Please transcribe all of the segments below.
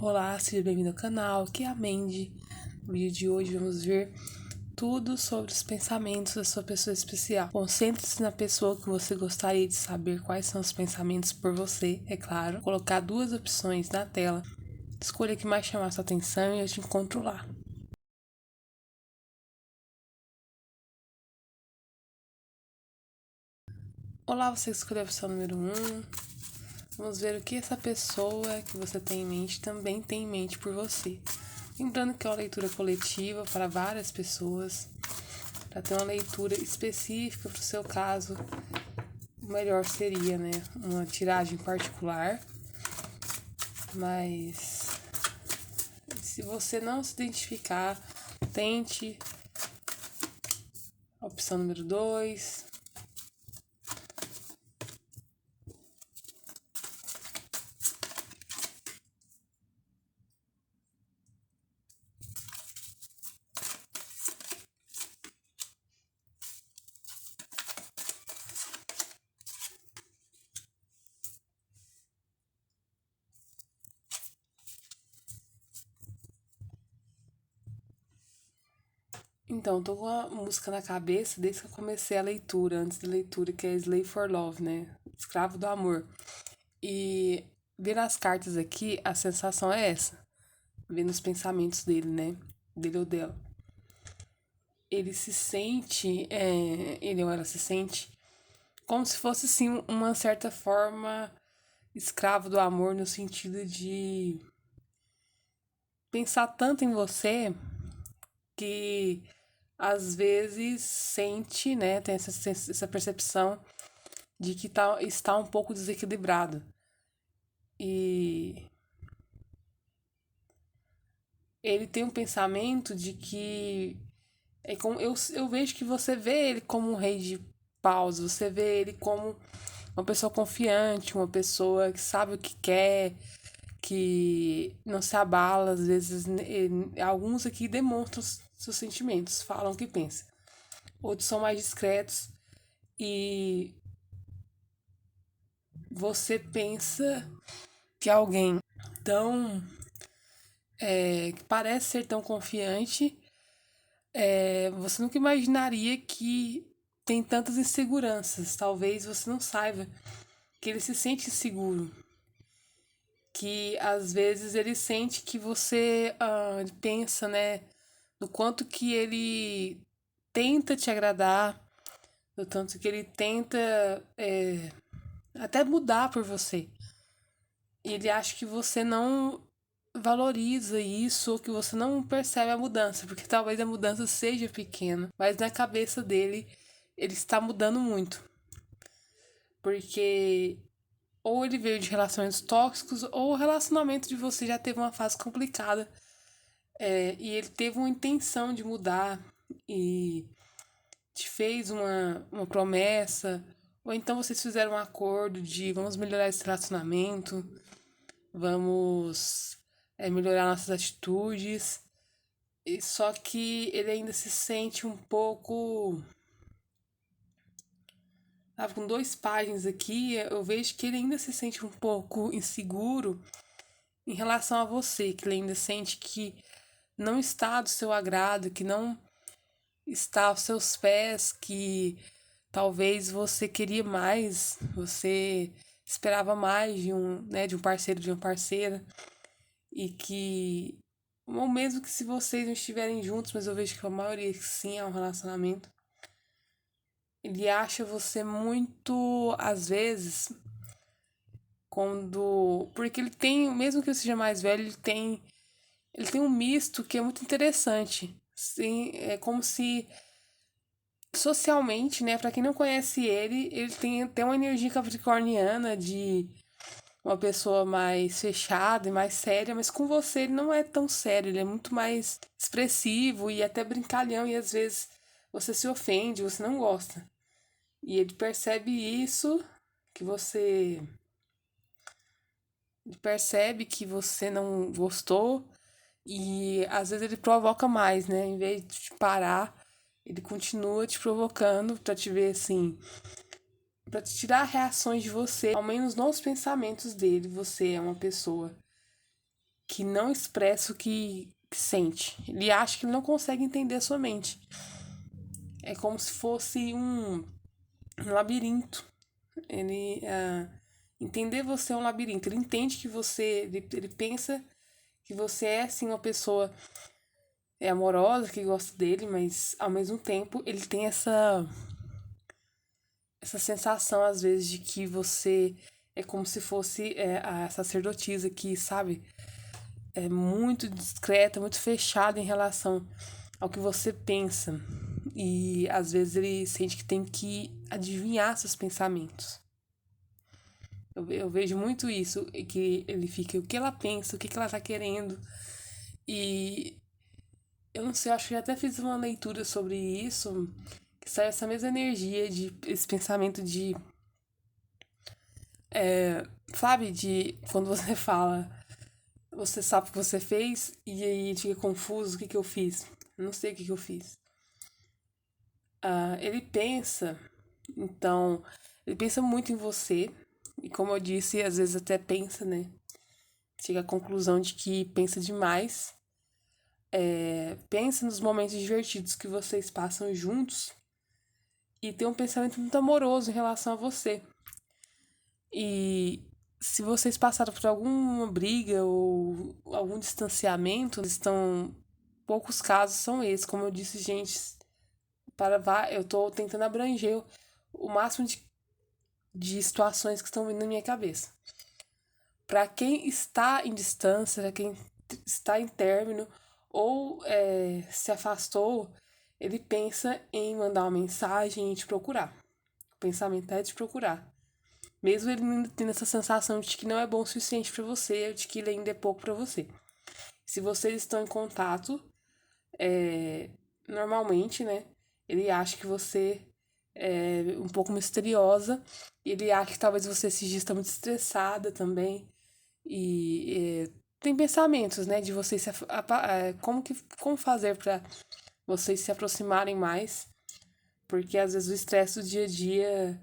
Olá, seja bem-vindo ao canal, aqui é a Mandy. No vídeo de hoje vamos ver tudo sobre os pensamentos da sua pessoa especial. Concentre-se na pessoa que você gostaria de saber quais são os pensamentos por você, é claro. Vou colocar duas opções na tela. Escolha a que mais chamar sua atenção e eu te encontro lá. Olá, você escolheu a opção número 1. Vamos ver o que essa pessoa que você tem em mente também tem em mente por você. Lembrando que é uma leitura coletiva para várias pessoas. Para ter uma leitura específica para o seu caso, o melhor seria, né, uma tiragem particular. Mas se você não se identificar, tente a opção número 2. Então, tô com a música na cabeça desde que eu comecei a leitura, antes da leitura, que é Slave for Love, né? Escravo do Amor. E vendo as cartas aqui, a sensação é essa. Vendo os pensamentos dele, né? Dele ou dela. Ele se sente, ele ou ela se sente como se fosse, assim, uma certa forma escravo do amor, no sentido de pensar tanto em você que às vezes sente, né, tem essa percepção de que está um pouco desequilibrado. E ele tem um pensamento de que é como eu vejo que você vê ele como um rei de paus, você vê ele como uma pessoa confiante, uma pessoa que sabe o que quer, que não se abala, às vezes alguns aqui demonstram seus sentimentos, falam o que pensam. Outros são mais discretos e você pensa que alguém tão que parece ser tão confiante, você nunca imaginaria que tem tantas inseguranças. Talvez você não saiba que ele se sente inseguro, que às vezes ele sente que você pensa, né, do quanto que ele tenta te agradar, do tanto que ele tenta até mudar por você. E ele acha que você não valoriza isso, ou que você não percebe a mudança, porque talvez a mudança seja pequena, mas na cabeça dele ele está mudando muito. Porque ou ele veio de relacionamentos tóxicos, ou o relacionamento de você já teve uma fase complicada. E ele teve uma intenção de mudar e te fez uma promessa, ou então vocês fizeram um acordo de vamos melhorar esse relacionamento, vamos melhorar nossas atitudes. E só que ele ainda se sente um pouco. Tava com dois páginas aqui, eu vejo que ele ainda se sente um pouco inseguro em relação a você, que ele ainda sente que não está do seu agrado, que não está aos seus pés, que talvez você queria mais, você esperava mais de um parceiro, de uma parceira, e que, ou mesmo que se vocês não estiverem juntos, mas eu vejo que a maioria sim é um relacionamento, ele acha você muito, às vezes, porque ele tem, mesmo que ele seja mais velho, ele tem um misto que é muito interessante. Sim, é como se socialmente, né, para quem não conhece ele tem uma energia capricorniana de uma pessoa mais fechada e mais séria, mas com você ele não é tão sério, ele é muito mais expressivo e até brincalhão, e às vezes você se ofende, você não gosta. E ele percebe isso, que você ele percebe que você não gostou, e às vezes ele provoca mais, né? Em vez de te parar, ele continua te provocando pra te ver assim, pra te tirar reações de você, ao menos nos pensamentos dele, você é uma pessoa que não expressa o que sente. Ele acha que ele não consegue entender a sua mente. É como se fosse um labirinto. Ele entender você é um labirinto. Ele entende que ele pensa que você é sim uma pessoa amorosa, que gosta dele, mas ao mesmo tempo ele tem essa sensação às vezes de que você é como se fosse a sacerdotisa que, sabe, é muito discreta, muito fechada em relação ao que você pensa. E às vezes ele sente que tem que adivinhar seus pensamentos. Eu vejo muito isso, que ele fica, o que ela pensa, o que ela tá querendo. E eu não sei, acho que eu até fiz uma leitura sobre isso, que sai essa mesma energia, esse pensamento sabe, de quando você fala, você sabe o que você fez, e aí fica confuso, o que eu fiz? Não sei o que eu fiz. Ele pensa, então, ele pensa muito em você, e como eu disse, às vezes até pensa, né? Chega à conclusão de que pensa demais. Pensa nos momentos divertidos que vocês passam juntos e tem um pensamento muito amoroso em relação a você. E se vocês passaram por alguma briga ou algum distanciamento, estão. Poucos casos são esses. Como eu disse, gente, eu tô tentando abranger o máximo de situações que estão vindo na minha cabeça. Para quem está em distância, para quem está em término ou se afastou, ele pensa em mandar uma mensagem e te procurar. O pensamento é de procurar. Mesmo ele ainda tendo essa sensação de que não é bom o suficiente para você, de que ele ainda é pouco para você. Se vocês estão em contato, normalmente, né, ele acha que você é um pouco misteriosa, ele acha que talvez você esses dias está muito estressada também, e tem pensamentos, né, de vocês como fazer para vocês se aproximarem mais, porque às vezes o estresse do dia a dia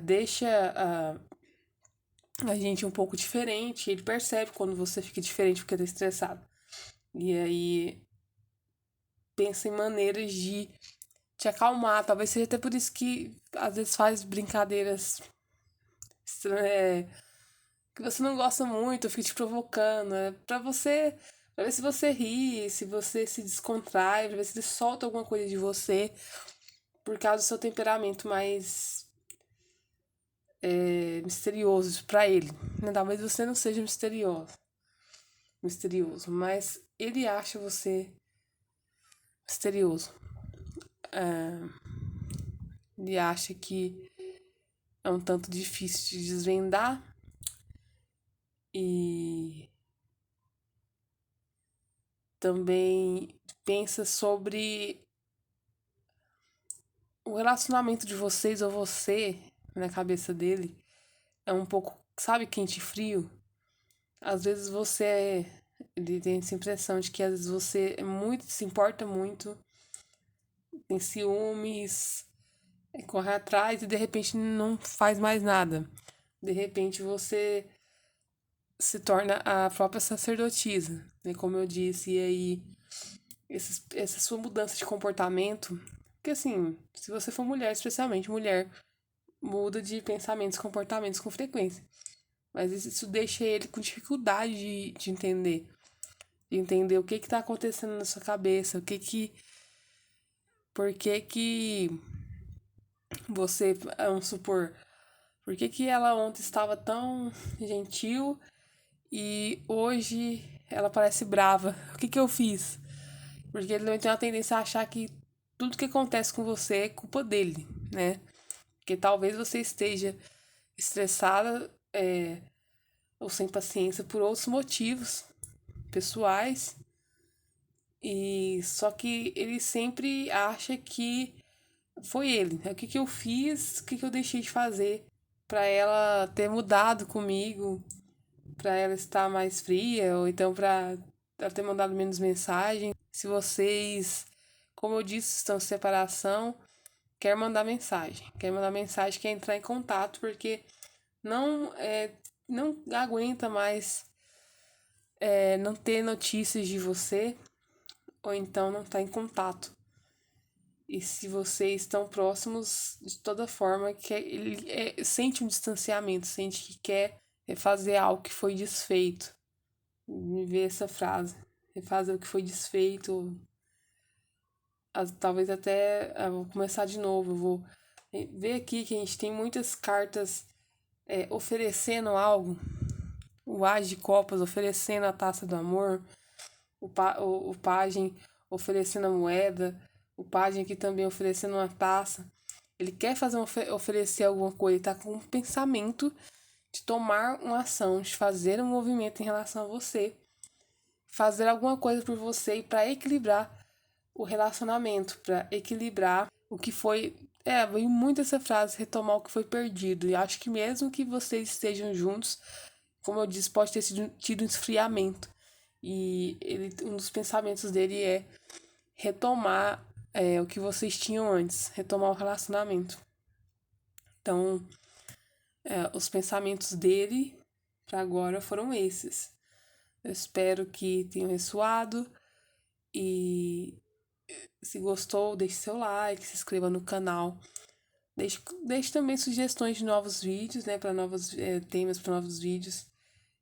deixa a gente um pouco diferente, ele percebe quando você fica diferente porque tá estressado. E aí pensa em maneiras de te acalmar, talvez seja até por isso que às vezes faz brincadeiras que você não gosta muito, fica te provocando, pra ver se você ri, se você se descontrai, pra ver se ele solta alguma coisa de você por causa do seu temperamento mais misterioso pra ele. Talvez você não seja misterioso, mas ele acha você misterioso. Ele acha que é um tanto difícil de desvendar e também pensa sobre o relacionamento de vocês ou você na cabeça dele é um pouco, sabe, quente e frio. Às vezes ele tem essa impressão de que às vezes você se importa muito, tem ciúmes, corre atrás e de repente não faz mais nada. De repente você se torna a própria sacerdotisa, né? Como eu disse, e aí essa sua mudança de comportamento, porque assim, se você for mulher, especialmente mulher, muda de pensamentos, comportamentos com frequência. Mas isso deixa ele com dificuldade de entender. De entender o que está acontecendo na sua cabeça, por que você, vamos supor, por que ela ontem estava tão gentil e hoje ela parece brava? O que eu fiz? Porque ele também tem uma tendência a achar que tudo que acontece com você é culpa dele, né? Porque talvez você esteja estressada ou sem paciência por outros motivos pessoais. E só que ele sempre acha que foi ele, né? O que eu fiz, o que eu deixei de fazer para ela ter mudado comigo, para ela estar mais fria, ou então para ela ter mandado menos mensagem. Se vocês, como eu disse, estão em separação, quer mandar mensagem, quer entrar em contato, porque não não aguenta mais não ter notícias de você, ou então não estar em contato. E se vocês estão próximos, de toda forma, que ele sente um distanciamento, sente que quer refazer algo que foi desfeito. Me vê essa frase. Refazer o que foi desfeito. Talvez até. Vou começar de novo. Eu vou ver aqui que a gente tem muitas cartas oferecendo algo. O As de Copas oferecendo a taça do amor. O pajem oferecendo a moeda. O pajem aqui também oferecendo uma taça. Ele quer oferecer alguma coisa. Ele tá com um pensamento de tomar uma ação, de fazer um movimento em relação a você. Fazer alguma coisa por você e para equilibrar o relacionamento, para equilibrar o que foi. Veio muito essa frase, retomar o que foi perdido. E acho que mesmo que vocês estejam juntos, como eu disse, pode ter tido um esfriamento. E um dos pensamentos dele é retomar o que vocês tinham antes, retomar o relacionamento. Então, os pensamentos dele para agora foram esses. Eu espero que tenham ressoado e se gostou, deixe seu like, se inscreva no canal. Deixe também sugestões de novos vídeos, né, para novos temas, para novos vídeos.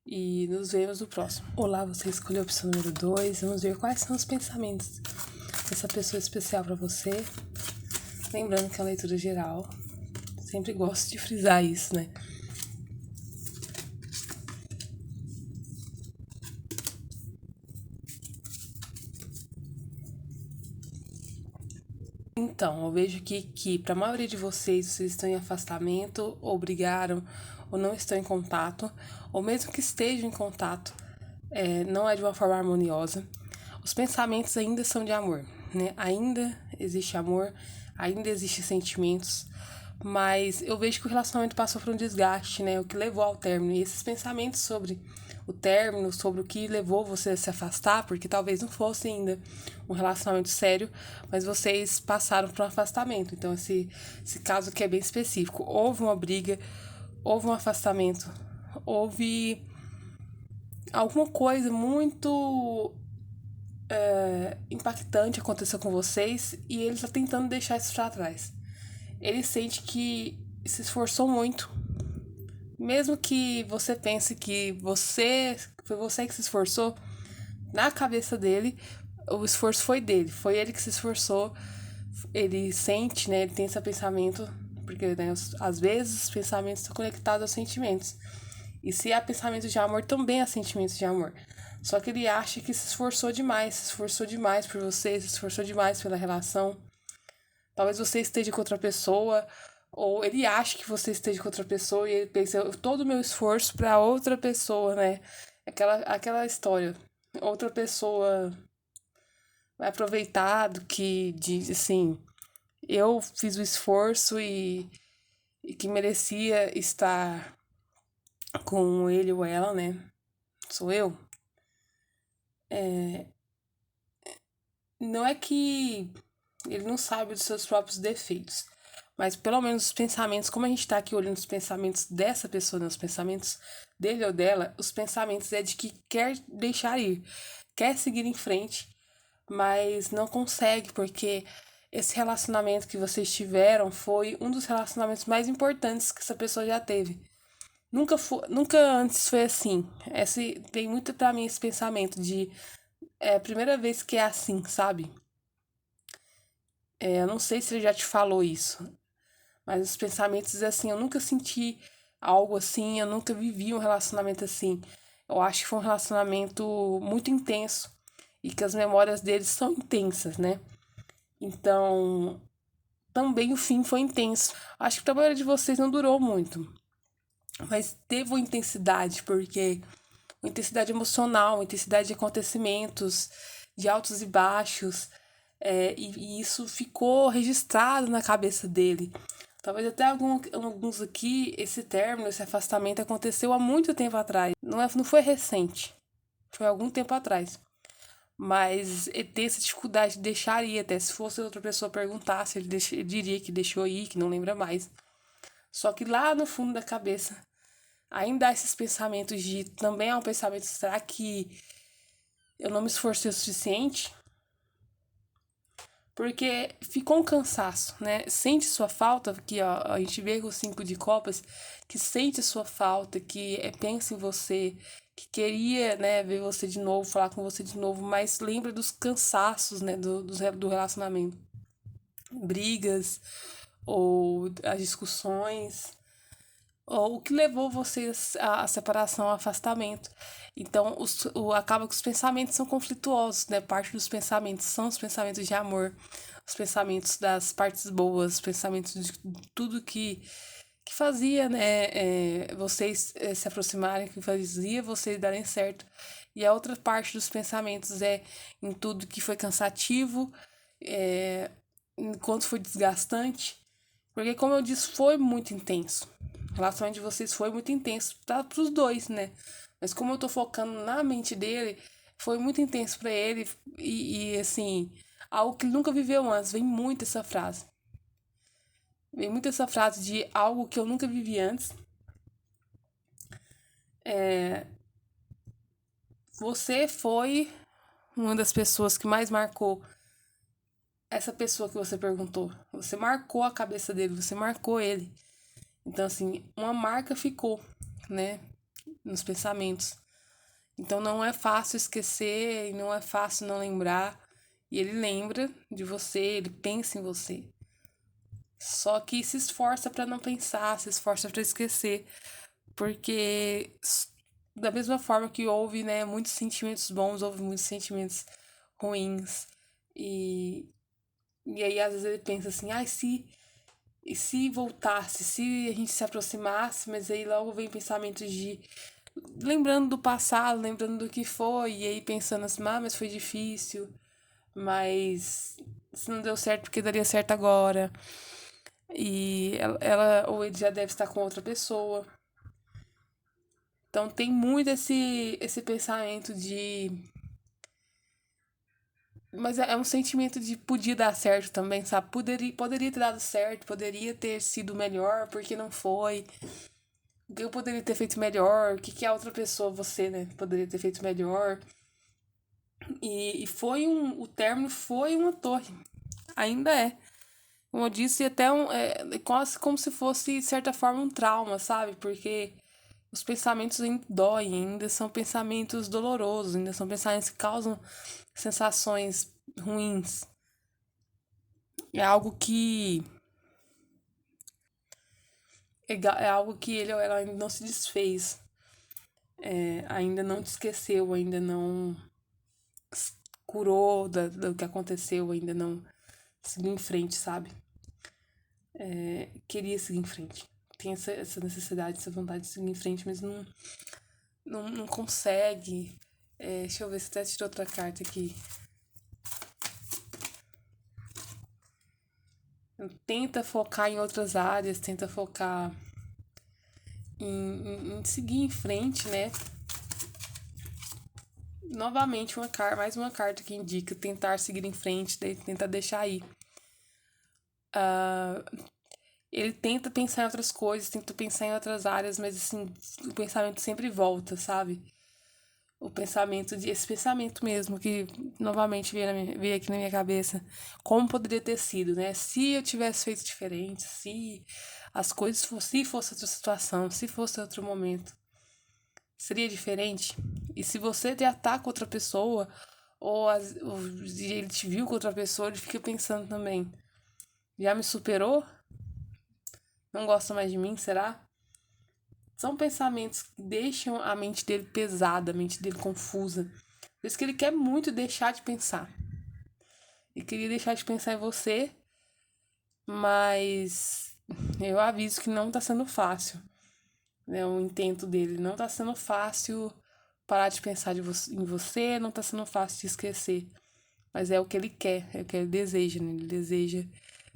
E nos vemos no próximo. Olá, você escolheu a opção número 2. Vamos ver quais são os pensamentos dessa pessoa especial para você. Lembrando que é uma leitura geral. Sempre gosto de frisar isso, né? Então, eu vejo que para a maioria de vocês estão em afastamento, ou brigaram, ou não estão em contato, ou mesmo que estejam em contato, não é de uma forma harmoniosa. Os pensamentos ainda são de amor, né? Ainda existe amor, ainda existem sentimentos, mas eu vejo que o relacionamento passou por um desgaste, né? O que levou ao término. E esses pensamentos sobre o término, sobre o que levou você a se afastar, porque talvez não fosse ainda um relacionamento sério, mas vocês passaram por um afastamento. Então, esse caso aqui é bem específico. Houve uma briga, houve um afastamento, houve alguma coisa muito impactante aconteceu com vocês e ele está tentando deixar isso para trás. Ele sente que se esforçou muito. Mesmo que você pense que foi você que se esforçou, na cabeça dele, o esforço foi dele. Foi ele que se esforçou. Ele sente, né? Ele tem esse pensamento, porque né, às vezes os pensamentos estão conectados aos sentimentos. E se há pensamento de amor, também há sentimentos de amor. Só que ele acha que se esforçou demais por você, se esforçou demais pela relação. Talvez você esteja com outra pessoa, ou ele acha que você esteja com outra pessoa e ele pensa, todo o meu esforço para outra pessoa, né? Aquela história. Outra pessoa vai aproveitar do que diz assim, eu fiz o esforço e que merecia estar com ele ou ela, né? Sou eu. Não é que ele não sabe dos seus próprios defeitos, mas pelo menos os pensamentos, como a gente tá aqui olhando os pensamentos dessa pessoa, né, os pensamentos dele ou dela, os pensamentos é de que quer deixar ir, quer seguir em frente, mas não consegue, porque esse relacionamento que vocês tiveram foi um dos relacionamentos mais importantes que essa pessoa já teve. Nunca antes foi assim. Tem muito pra mim esse pensamento de é a primeira vez que é assim, sabe? Eu não sei se ele já te falou isso, mas os pensamentos assim, eu nunca senti algo assim, eu nunca vivi um relacionamento assim. Eu acho que foi um relacionamento muito intenso e que as memórias deles são intensas, né? Então, também o fim foi intenso. Acho que pra maioria de vocês não durou muito, mas teve uma intensidade, porque uma intensidade emocional, uma intensidade de acontecimentos, de altos e baixos, e isso ficou registrado na cabeça dele. Talvez até alguns aqui, esse término, esse afastamento aconteceu há muito tempo atrás. Não foi recente, foi algum tempo atrás. Mas ele tem essa dificuldade de deixar ir, até se fosse outra pessoa perguntasse, ele diria que deixou ir, que não lembra mais. Só que lá no fundo da cabeça ainda há esses pensamentos de também há um pensamento, será que eu não me esforcei o suficiente? Porque ficou um cansaço, né? Sente sua falta, que ó, a gente vê com o 5 de copas, que sente sua falta, que pensa em você, que queria, né, ver você de novo, falar com você de novo, mas lembra dos cansaços, né, do relacionamento. Brigas, ou as discussões, ou o que levou vocês à separação, ao afastamento. Então, acaba que os pensamentos são conflituosos, né? Parte dos pensamentos são os pensamentos de amor, os pensamentos das partes boas, os pensamentos de tudo que fazia, né? Vocês se aproximarem, que fazia vocês darem certo. E a outra parte dos pensamentos é em tudo que foi cansativo, enquanto foi desgastante. Porque, como eu disse, foi muito intenso. O relacionamento de vocês foi muito intenso para os dois, né? Mas como eu tô focando na mente dele, foi muito intenso para ele. Assim, algo que ele nunca viveu antes. Vem muito essa frase. Vem muito essa frase de algo que eu nunca vivi antes. Você foi uma das pessoas que mais marcou essa pessoa que você perguntou. Você marcou a cabeça dele, você marcou ele. Então, assim, uma marca ficou, né? Nos pensamentos. Então não é fácil esquecer e não é fácil não lembrar. E ele lembra de você, ele pensa em você. Só que se esforça para não pensar, se esforça para esquecer, porque da mesma forma que houve, né, muitos sentimentos bons, houve muitos sentimentos ruins. E e aí às vezes ele pensa assim: "Ai, e se voltasse, se a gente se aproximasse", mas aí logo vem pensamentos de lembrando do passado, lembrando do que foi, e aí pensando assim, mas foi difícil, mas se não deu certo, porque daria certo agora. E ou ele já deve estar com outra pessoa. Então tem muito esse pensamento de. Mas é um sentimento de podia dar certo também, sabe? Poderia ter dado certo, poderia ter sido melhor, porque não foi. O que eu poderia ter feito melhor? O que a outra pessoa, você, né, poderia ter feito melhor? E foi o término foi uma torre. Ainda é. Como eu disse, até quase como se fosse, de certa forma, um trauma, sabe? Porque os pensamentos ainda doem, ainda são pensamentos dolorosos, ainda são pensamentos que causam sensações ruins. É algo que. É algo que ele ou ela ainda não se desfez. Ainda não te esqueceu, ainda não curou do que aconteceu, ainda não seguiu em frente, sabe? Queria seguir em frente. Tem essa necessidade, essa vontade de seguir em frente, mas não consegue. Deixa eu ver se até tirou outra carta aqui. Tenta focar em outras áreas, tenta focar em seguir em frente, né? Novamente, mais uma carta que indica tentar seguir em frente, tentar deixar aí. Ele tenta pensar em outras coisas, tenta pensar em outras áreas, mas assim, o pensamento sempre volta, sabe? Esse pensamento mesmo, que novamente veio aqui na minha cabeça. Como poderia ter sido, né? Se eu tivesse feito diferente, se as coisas se fosse outra situação, se fosse outro momento, seria diferente? E se você já tá com outra pessoa, ou ele te viu com outra pessoa, ele fica pensando também: já me superou? Não gosta mais de mim, será? São pensamentos que deixam a mente dele pesada, a mente dele confusa. Por isso que ele quer muito deixar de pensar. Ele queria deixar de pensar em você, mas eu aviso que não tá sendo fácil. Né? O intento dele não tá sendo fácil parar de pensar em você, não tá sendo fácil de esquecer. Mas é o que ele quer, é o que ele deseja, né? Ele deseja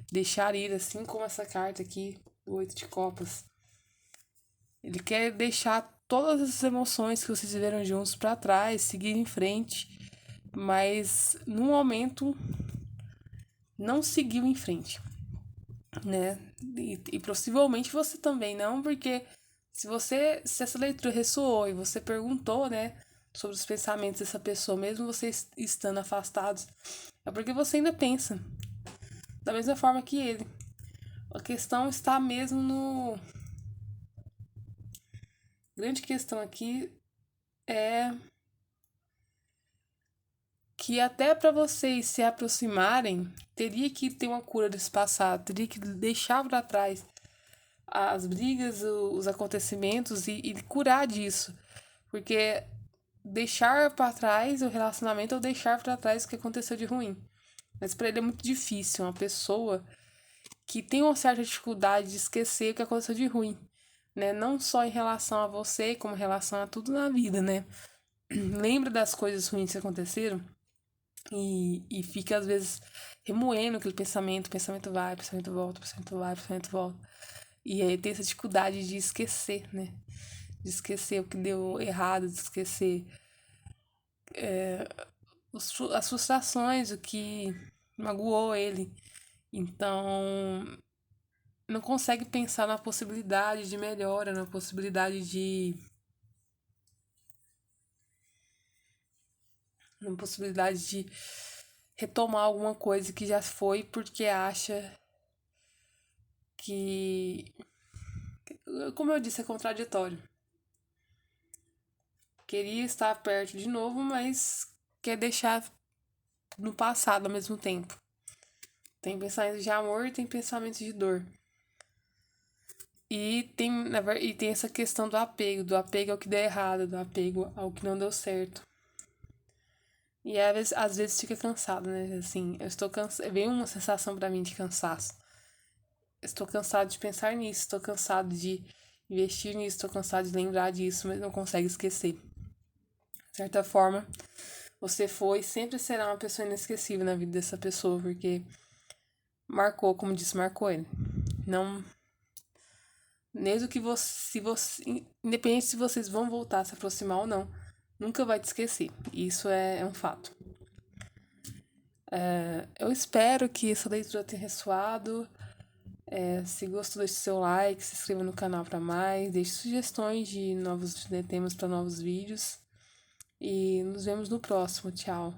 deixar ir, assim como essa carta aqui, o 8 de copas. Ele quer deixar todas as emoções que vocês viveram juntos para trás, seguir em frente, mas no momento não seguiu em frente, né? E possivelmente você também não, porque Se essa leitura ressoou e você perguntou, né, sobre os pensamentos dessa pessoa, mesmo vocês estando afastados, é porque você ainda pensa da mesma forma que ele. A questão está mesmo no. A grande questão aqui é que até para vocês se aproximarem, teria que ter uma cura desse passado, teria que deixar para trás as brigas, os acontecimentos e curar disso. Porque deixar para trás o relacionamento ou deixar para trás o que aconteceu de ruim. Mas para ele é muito difícil, uma pessoa que tem uma certa dificuldade de esquecer o que aconteceu de ruim, né? Não só em relação a você, como em relação a tudo na vida, né? Lembra das coisas ruins que aconteceram e fica às vezes remoendo aquele pensamento, o pensamento vai, o pensamento volta, o pensamento vai, o pensamento volta. E aí tem essa dificuldade de esquecer, né? De esquecer o que deu errado, de esquecer as frustrações, o que magoou ele. Então, não consegue pensar na possibilidade de melhora, na possibilidade de. Na possibilidade de retomar alguma coisa que já foi porque acha que. Como eu disse, é contraditório. Queria estar perto de novo, mas quer deixar no passado ao mesmo tempo. Tem pensamentos de amor e tem pensamentos de dor. E tem essa questão do apego ao que deu errado, do apego ao que não deu certo. E às vezes fica cansado, né? Assim, eu estou cansado. Vem uma sensação pra mim de cansaço. Estou cansado de pensar nisso, estou cansado de investir nisso, estou cansado de lembrar disso, mas não consegue esquecer. De certa forma, você foi e sempre será uma pessoa inesquecível na vida dessa pessoa, porque marcou, como disse, marcou ele. Não. Mesmo que você, se você. Independente se vocês vão voltar a se aproximar ou não, nunca vai te esquecer. Isso é um fato. Eu espero que essa leitura tenha ressoado. Se gostou, deixe seu like, se inscreva no canal para mais, deixe sugestões de novos temas para novos vídeos. E nos vemos no próximo. Tchau.